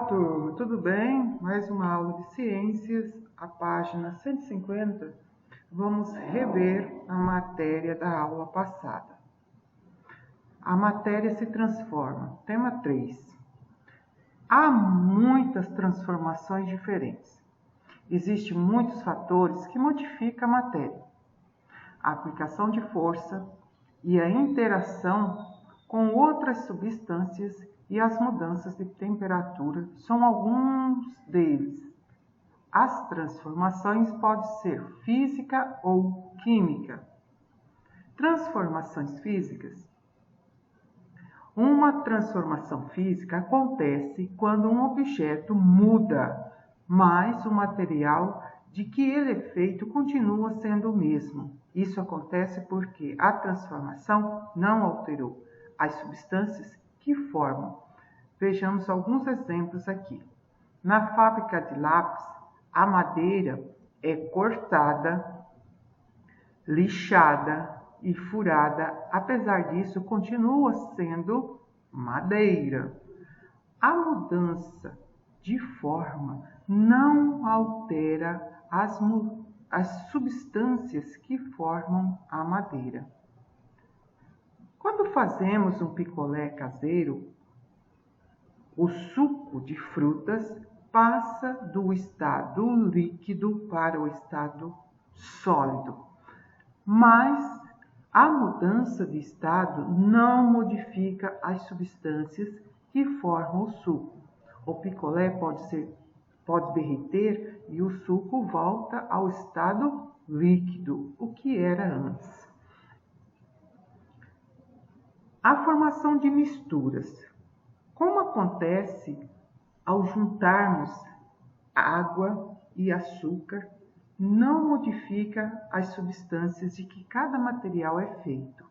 turma, tudo bem? Mais uma aula de ciências, a página 150. Vamos rever a matéria da aula passada. A matéria se transforma. Tema 3. Há muitas transformações diferentes. Existem muitos fatores que modificam a matéria. A aplicação de força e a interação com outras substâncias e as mudanças de temperatura são alguns deles. As transformações podem ser física ou química. Transformações físicas. Uma transformação física acontece quando um objeto muda, mas o material de que ele é feito continua sendo o mesmo. Isso acontece porque a transformação não alterou as substâncias que formam. Vejamos alguns exemplos aqui. Na fábrica de lápis, a madeira é cortada, lixada e furada. Apesar disso, continua sendo madeira. A mudança de forma não altera as substâncias que formam a madeira. Quando fazemos um picolé caseiro, o suco de frutas passa do estado líquido para o estado sólido. Mas a mudança de estado não modifica as substâncias que formam o suco. O picolé pode derreter e o suco volta ao estado líquido, o que era antes. A formação de misturas. Como acontece ao juntarmos água e açúcar, não modifica as substâncias de que cada material é feito.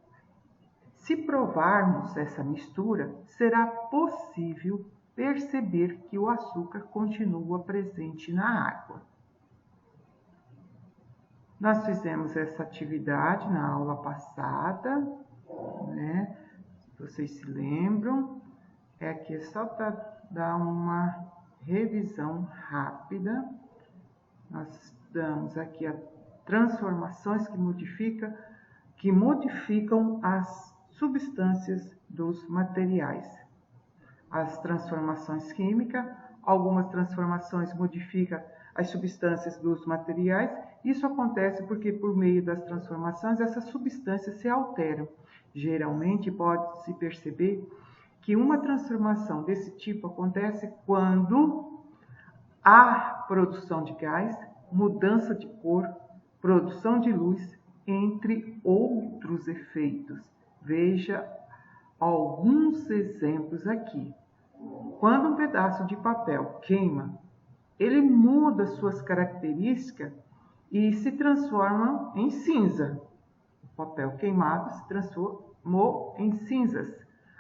Se provarmos essa mistura, será possível perceber que o açúcar continua presente na água. Nós fizemos essa atividade na aula passada, né? Vocês se lembram? Aqui é só para dar uma revisão rápida. Nós estudamos aqui as transformações que modificam as substâncias dos materiais. As transformações químicas, algumas transformações modificam as substâncias dos materiais. Isso acontece porque por meio das transformações essas substâncias se alteram. Geralmente pode-se perceber que uma transformação desse tipo acontece quando há produção de gás, mudança de cor, produção de luz, entre outros efeitos. Veja alguns exemplos aqui. Quando um pedaço de papel queima, ele muda suas características e se transforma em cinza. O papel queimado se transformou em cinzas.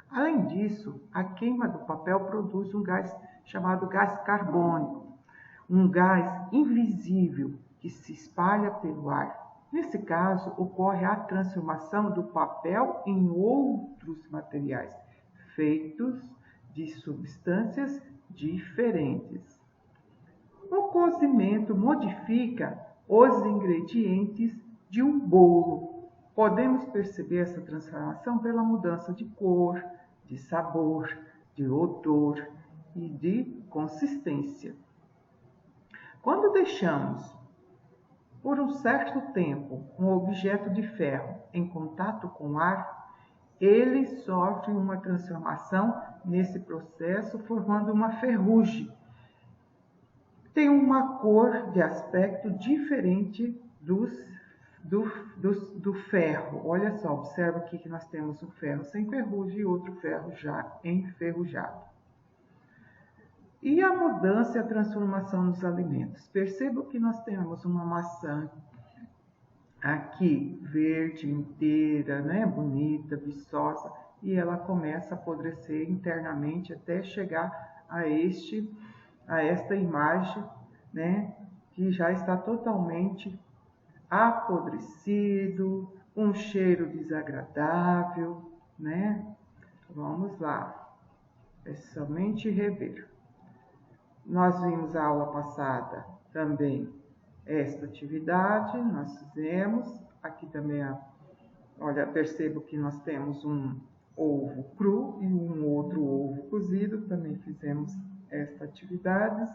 Além disso, a queima do papel produz um gás chamado gás carbônico, um gás invisível que se espalha pelo ar. Nesse caso, ocorre a transformação do papel em outros materiais, feitos de substâncias diferentes. O cozimento modifica os ingredientes de um bolo. Podemos perceber essa transformação pela mudança de cor, de sabor, de odor e de consistência. Quando deixamos por um certo tempo um objeto de ferro em contato com o ar, ele sofre uma transformação nesse processo, formando uma ferrugem. Tem uma cor de aspecto diferente do ferro. Olha só, observa aqui que nós temos um ferro sem ferrugem e outro ferro já enferrujado. E a mudança e a transformação dos alimentos. Perceba que nós temos uma maçã aqui, verde, inteira, né? Bonita, viçosa, e ela começa a apodrecer internamente até chegar a esta imagem, né? Que já está totalmente apodrecido, um cheiro desagradável, né? Vamos lá, é somente rever. Nós vimos a aula passada também esta atividade, nós fizemos. Aqui também, olha, percebo que nós temos um ovo cru e um outro ovo cozido, também fizemos esta atividade.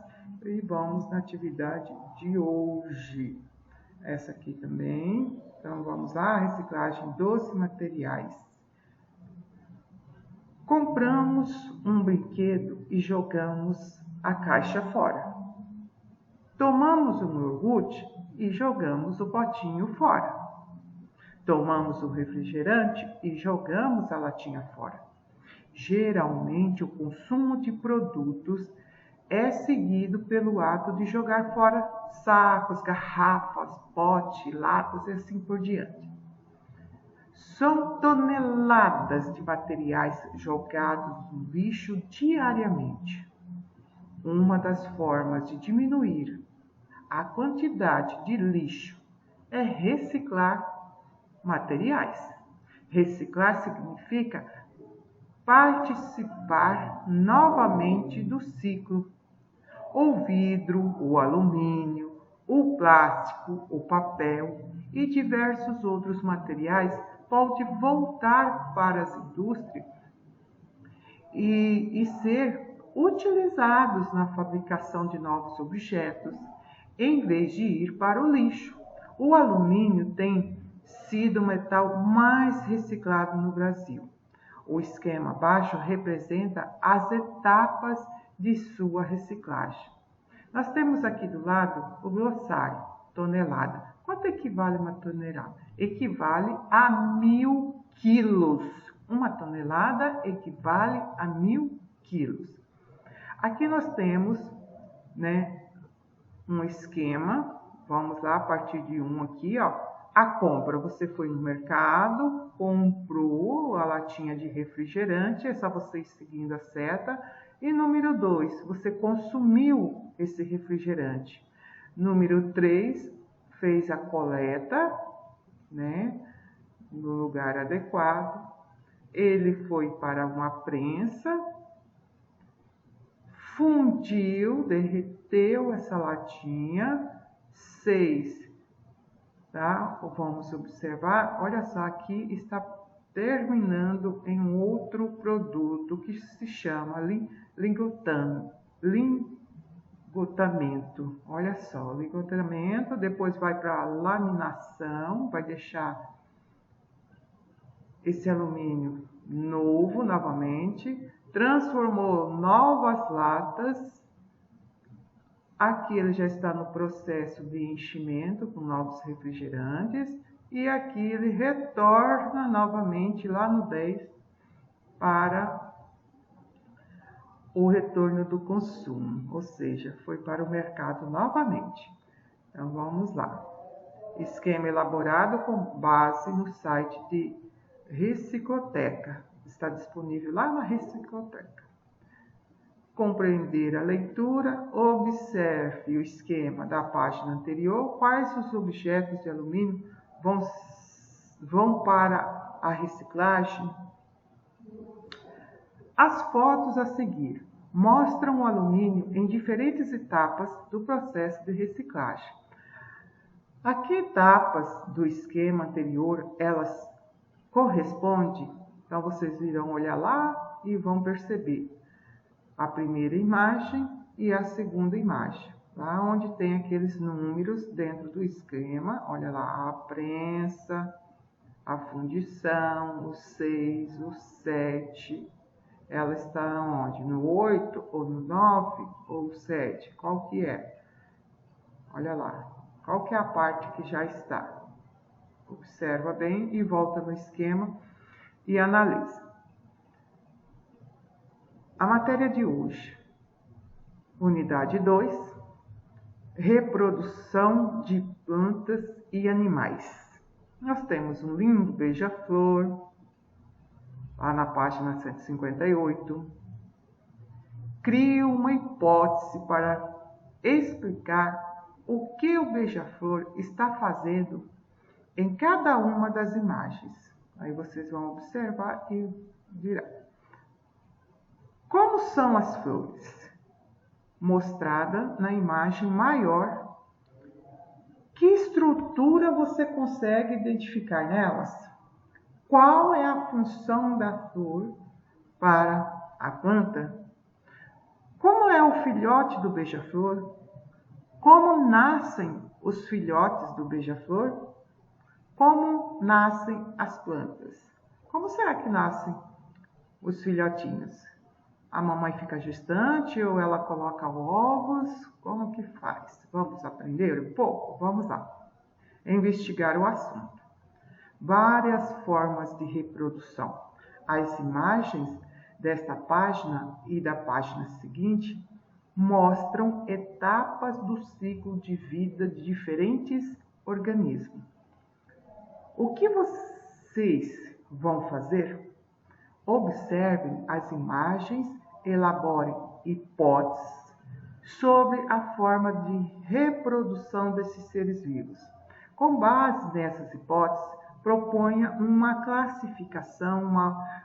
E vamos na atividade de hoje. Essa aqui também. Então, vamos lá, reciclagem dos materiais. Compramos um brinquedo e jogamos a caixa fora. Tomamos um iogurte e jogamos o potinho fora. Tomamos o refrigerante e jogamos a latinha fora. Geralmente, o consumo de produtos é seguido pelo ato de jogar fora sacos, garrafas, potes, latas e assim por diante. São toneladas de materiais jogados no lixo diariamente. Uma das formas de diminuir a quantidade de lixo é reciclar materiais. Reciclar significa participar novamente do ciclo. O vidro, o alumínio, o plástico, o papel e diversos outros materiais podem voltar para as indústrias e ser utilizados na fabricação de novos objetos, em vez de ir para o lixo. O alumínio tem sido o metal mais reciclado no Brasil. O esquema abaixo representa as etapas de sua reciclagem. Nós temos aqui do lado o glossário, tonelada. Quanto equivale uma tonelada? Equivale a 1.000 quilos. Uma tonelada equivale a 1.000 quilos. Aqui nós temos, um esquema. Vamos lá, a partir de aqui, a compra. Você foi no mercado, comprou a latinha de refrigerante, é só você ir seguindo a seta. E número 2, você consumiu esse refrigerante. Número 3, fez a coleta, no lugar adequado. Ele foi para uma prensa, fundiu, derreteu essa latinha. 6, tá? Vamos observar, olha só, aqui está terminando em um outro produto que se chama ligotamento. Olha só, ligotamento, depois vai para a laminação, vai deixar esse alumínio novo novamente, transformou novas latas. Aqui ele já está no processo de enchimento com novos refrigerantes. E aqui ele retorna novamente lá no 10 para o retorno do consumo, ou seja, foi para o mercado novamente. Então vamos lá. Esquema elaborado com base no site de Recicloteca. Está disponível lá na Recicloteca. Compreender a leitura, observe o esquema da página anterior, quais os objetos de alumínio vão para a reciclagem. As fotos a seguir mostram o alumínio em diferentes etapas do processo de reciclagem. Aqui etapas do esquema anterior, elas correspondem, então vocês irão olhar lá e vão perceber a primeira imagem e a segunda imagem, lá onde tem aqueles números dentro do esquema. Olha lá, a prensa, a fundição, o 6, o 7, ela está onde? No 8, ou no 9, ou 7? Qual que é? Olha lá, qual que é a parte que já está? Observa bem e volta no esquema e analisa. A matéria de hoje, unidade 2, reprodução de plantas e animais. Nós temos um lindo beija-flor, lá na página 158. Crio uma hipótese para explicar o que o beija-flor está fazendo em cada uma das imagens. Aí vocês vão observar e dirá. Como são as flores? mostrada na imagem maior. Que estrutura você consegue identificar nelas? Qual é a função da flor para a planta? Como é o filhote do beija-flor? Como nascem os filhotes do beija-flor? Como nascem as plantas? Como será que nascem os filhotinhos? A mamãe fica gestante ou ela coloca ovos? Como que faz? Vamos aprender um pouco? Vamos lá. Investigar o assunto. Várias formas de reprodução. As imagens desta página e da página seguinte mostram etapas do ciclo de vida de diferentes organismos. O que vocês vão fazer? Observem as imagens, elaborem hipóteses sobre a forma de reprodução desses seres vivos. Com base nessas hipóteses, proponha uma classificação,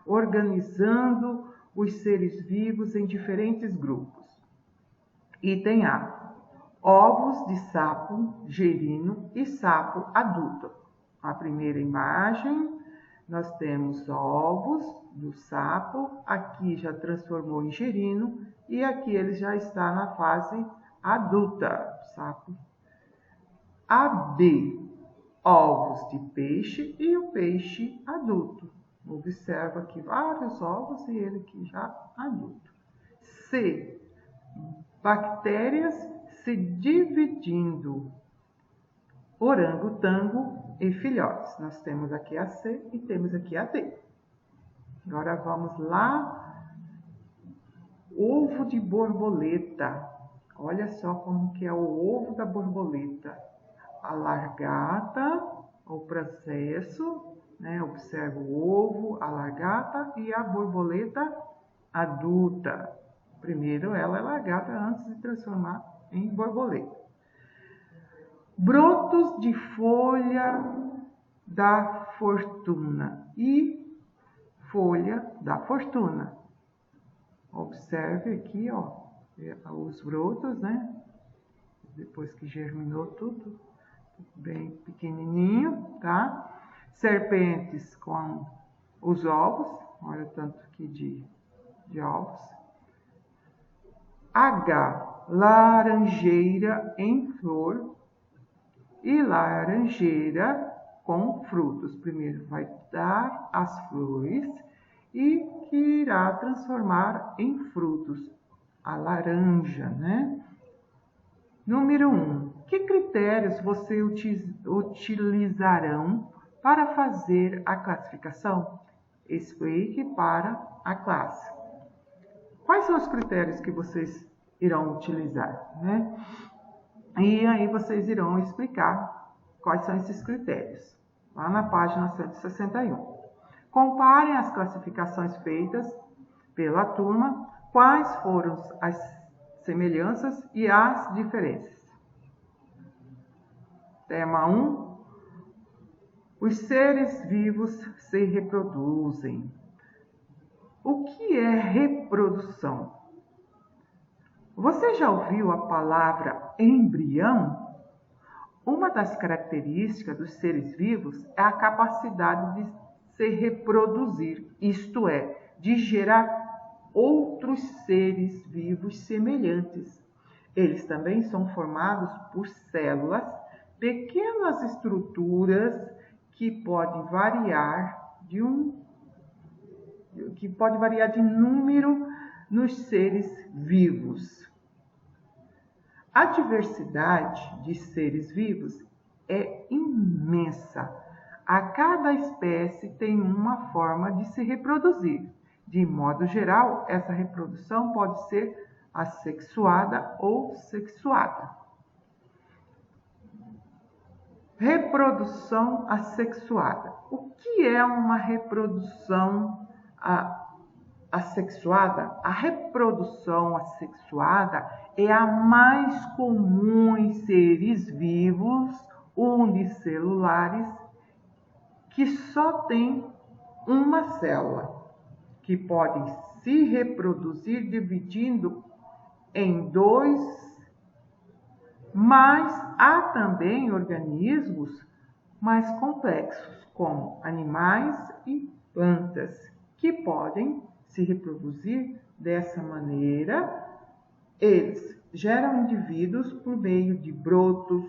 organizando os seres vivos em diferentes grupos. Item A. Ovos de sapo gerino e sapo adulto. A primeira imagem, nós temos ovos do sapo, aqui já transformou em gerino e aqui ele já está na fase adulta, sapo. A B, ovos de peixe e o peixe adulto. Observa aqui vários ovos e ele aqui já adulto. C, bactérias se dividindo. Orangotango e filhotes. Nós temos aqui a C e temos aqui a D. Agora vamos lá. Ovo de borboleta. Olha só como que é o ovo da borboleta. A largata, o processo, né? Observa o ovo, a largata e a borboleta adulta. Primeiro ela é largata antes de transformar em borboleta. Brotos de folha da fortuna e folha da fortuna. Observe aqui, ó, os brotos, né? Depois que germinou tudo, bem pequenininho, tá? Serpentes com os ovos, olha o tanto aqui de ovos. H, laranjeira em flor e laranjeira com frutos. Primeiro vai dar as flores e que irá transformar em frutos a laranja, né? Número 1. Que critérios você utilizarão para fazer a classificação? Explique para a classe. Quais são os critérios que vocês irão utilizar, né? E aí vocês irão explicar quais são esses critérios, lá na página 161. Comparem as classificações feitas pela turma, quais foram as semelhanças e as diferenças. Tema 1. Os seres vivos se reproduzem. O que é reprodução? Você já ouviu a palavra embrião? Uma das características dos seres vivos é a capacidade de se reproduzir, isto é, de gerar outros seres vivos semelhantes. Eles também são formados por células, pequenas estruturas que podem variar de número nos seres vivos. A diversidade de seres vivos é imensa. A cada espécie tem uma forma de se reproduzir. De modo geral, essa reprodução pode ser assexuada ou sexuada. Reprodução assexuada. O que é uma reprodução assexuada? A reprodução assexuada é a mais comum em seres vivos unicelulares que só têm uma célula, que podem se reproduzir dividindo em 2, mas há também organismos mais complexos, como animais e plantas, que podem se reproduzir dessa maneira. Eles geram indivíduos por meio de brotos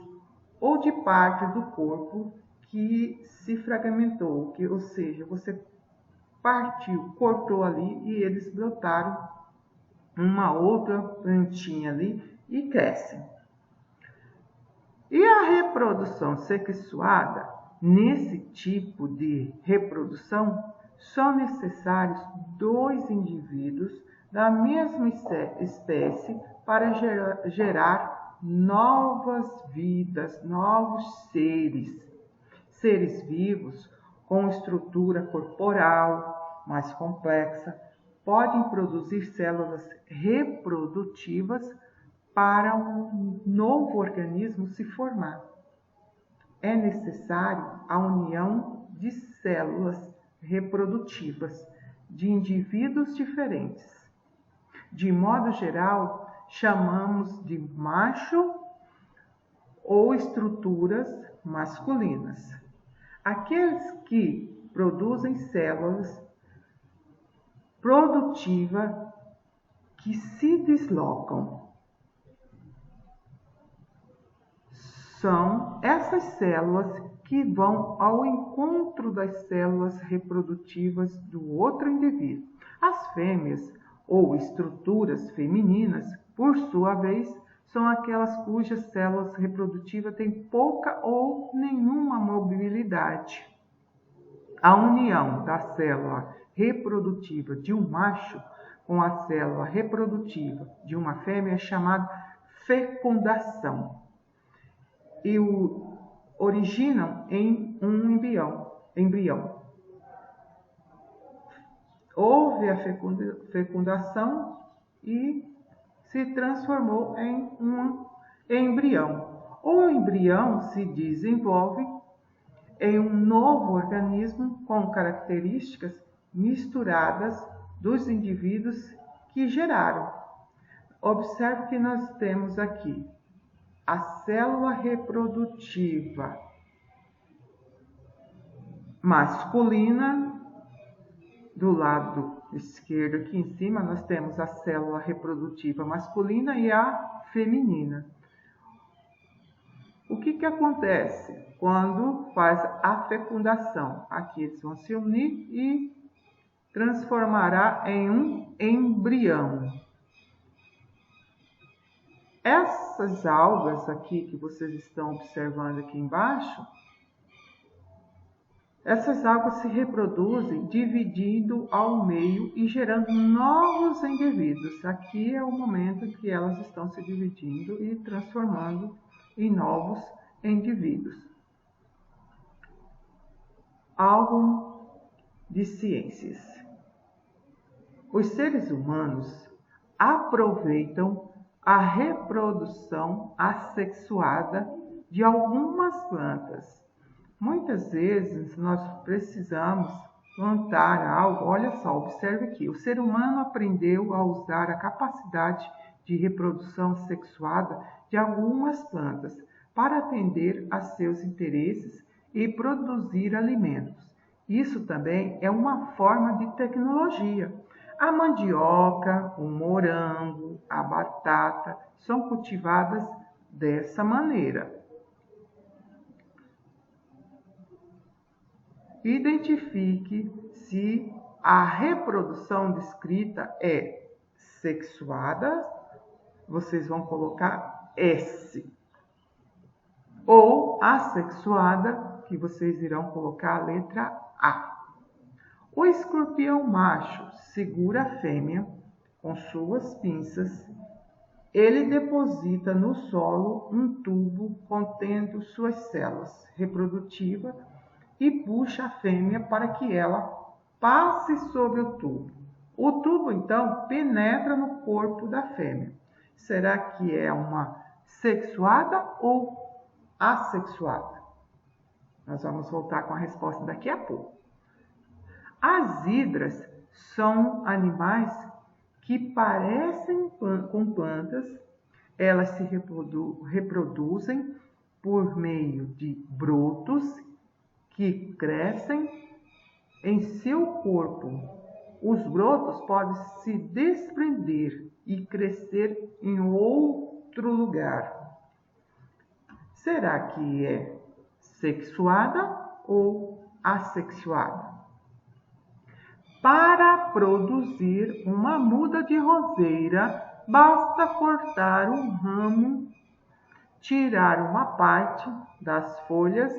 ou de parte do corpo que se fragmentou, ou seja, você partiu, cortou ali e eles brotaram uma outra plantinha ali e crescem. E a reprodução sexuada, nesse tipo de reprodução, são necessários 2 indivíduos da mesma espécie para gerar novas vidas, novos seres vivos com estrutura corporal mais complexa, podem produzir células reprodutivas para um novo organismo se formar. É necessário a união de células reprodutivas de indivíduos diferentes. De modo geral, chamamos de macho ou estruturas masculinas. Aqueles que produzem células produtivas que se deslocam. São essas células que vão ao encontro das células reprodutivas do outro indivíduo. As fêmeas ou estruturas femininas, por sua vez, são aquelas cujas células reprodutivas têm pouca ou nenhuma mobilidade. A união da célula reprodutiva de um macho com a célula reprodutiva de uma fêmea é chamada fecundação e originam em um embrião. Houve a fecundação e se transformou em um embrião. O embrião se desenvolve em um novo organismo com características misturadas dos indivíduos que geraram. Observe que nós temos aqui a célula reprodutiva masculina. Do lado esquerdo aqui em cima nós temos a célula reprodutiva masculina e a feminina. O que acontece quando faz a fecundação? Aqui eles vão se unir e transformará em um embrião. Essas algas aqui que vocês estão observando aqui embaixo, essas algas se reproduzem dividindo ao meio e gerando novos indivíduos. Aqui é o momento que elas estão se dividindo e transformando em novos indivíduos. Algo de ciências. Os seres humanos aproveitam a reprodução assexuada de algumas plantas. Muitas vezes nós precisamos plantar algo. Olha só, observe aqui. O ser humano aprendeu a usar a capacidade de reprodução sexuada de algumas plantas para atender a seus interesses e produzir alimentos. Isso também é uma forma de tecnologia. A mandioca, o morango, a batata são cultivadas dessa maneira. Identifique se a reprodução descrita é sexuada, vocês vão colocar S, ou assexuada, que vocês irão colocar a letra A. O escorpião macho segura a fêmea com suas pinças. Ele deposita no solo um tubo contendo suas células reprodutivas e puxa a fêmea para que ela passe sobre o tubo. O tubo, então, penetra no corpo da fêmea. Será que é uma sexuada ou assexuada? Nós vamos voltar com a resposta daqui a pouco. As hidras são animais que parecem com plantas, elas se reproduzem por meio de brotos que crescem em seu corpo. Os brotos podem se desprender e crescer em outro lugar. Será que é sexuada ou assexuada? Para produzir uma muda de roseira, basta cortar um ramo, tirar uma parte das folhas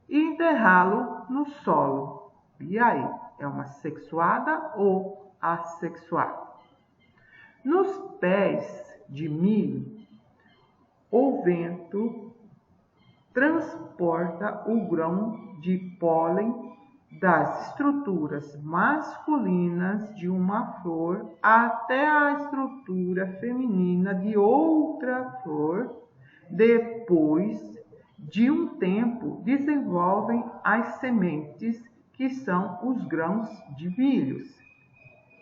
e enterrá-lo no solo. E aí, é uma sexuada ou assexuada? Nos pés de milho, o vento transporta o grão de pólen das estruturas masculinas de uma flor até a estrutura feminina de outra flor. Depois de um tempo, desenvolvem as sementes, que são os grãos de milho.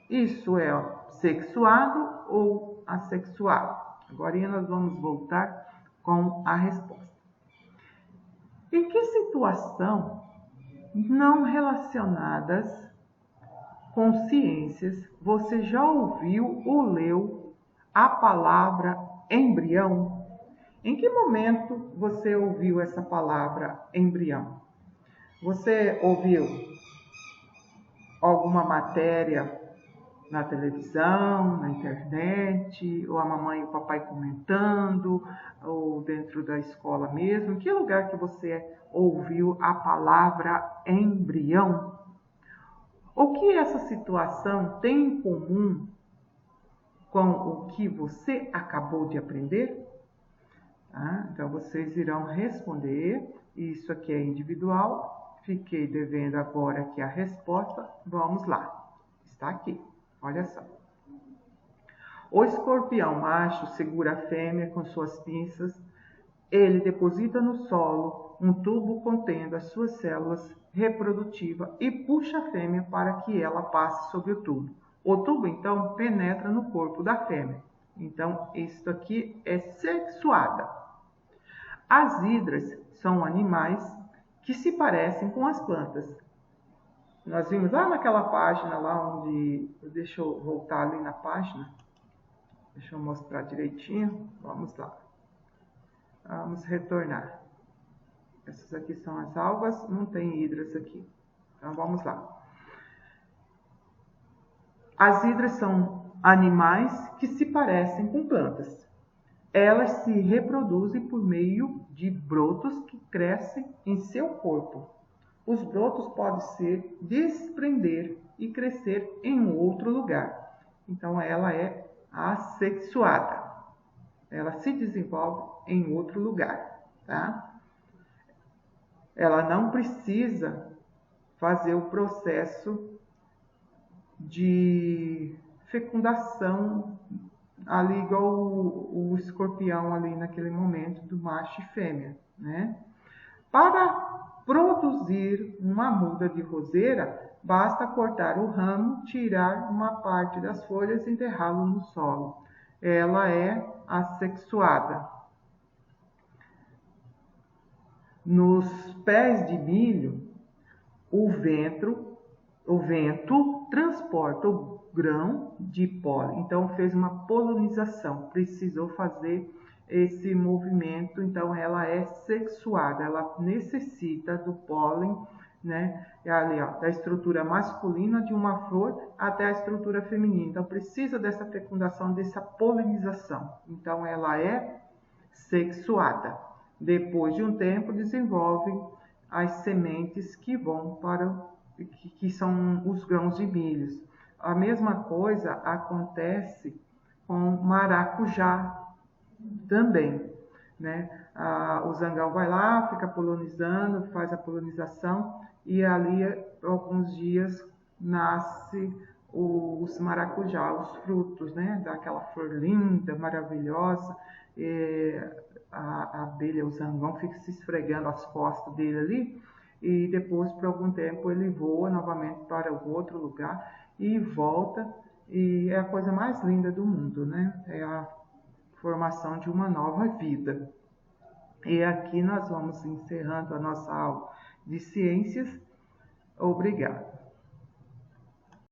Isso é sexuado ou assexuado? Agora nós vamos voltar com a resposta. Em que situação não relacionadas com ciências você já ouviu ou leu a palavra embrião? Em que momento você ouviu essa palavra embrião? Você ouviu alguma matéria na televisão, na internet, ou a mamãe e o papai comentando, ou dentro da escola mesmo? Em que lugar que você ouviu a palavra embrião? O que essa situação tem em comum com o que você acabou de aprender? Então, vocês irão responder. Isso aqui é individual. Fiquei devendo agora aqui a resposta. Vamos lá. Está aqui. Olha só. O escorpião macho segura a fêmea com suas pinças. Ele deposita no solo um tubo contendo as suas células reprodutivas e puxa a fêmea para que ela passe sobre o tubo. O tubo, então, penetra no corpo da fêmea. Então, isso aqui é sexuada. As hidras são animais que se parecem com as plantas. Nós vimos lá naquela página, lá onde... Deixa eu voltar ali na página. Deixa eu mostrar direitinho. Vamos lá. Vamos retornar. Essas aqui são as algas, não tem hidras aqui. Então, vamos lá. As hidras são animais que se parecem com plantas. Elas se reproduzem por meio de brotos que crescem em seu corpo. Os brotos podem se desprender e crescer em outro lugar. Então, ela é assexuada. Ela se desenvolve em outro lugar, tá? Ela não precisa fazer o processo de fecundação ali igual o escorpião ali naquele momento do macho e fêmea, né? Para produzir uma muda de roseira, basta cortar o ramo, tirar uma parte das folhas e enterrá-lo no solo. Ela é assexuada. Nos pés de milho, o vento transporta o grão de pólen. Então, fez uma polinização, precisou fazer esse movimento. Então, ela é sexuada, ela necessita do pólen, né? Ali, ó, da estrutura masculina de uma flor até a estrutura feminina. Então, precisa dessa fecundação, dessa polinização. Então, ela é sexuada. Depois de um tempo, desenvolve as sementes que vão para que são os grãos de milho. A mesma coisa acontece com maracujá também, né? O zangão vai lá, fica polinizando, faz a polinização e ali, alguns dias, nasce os maracujá, os frutos, né? Daquela flor linda, maravilhosa. A abelha, o zangão, fica se esfregando as costas dele ali, e depois, por algum tempo, ele voa novamente para o outro lugar e volta E é a coisa mais linda do mundo, né? É a formação de uma nova vida. E aqui nós vamos encerrando a nossa aula de ciências. Obrigada.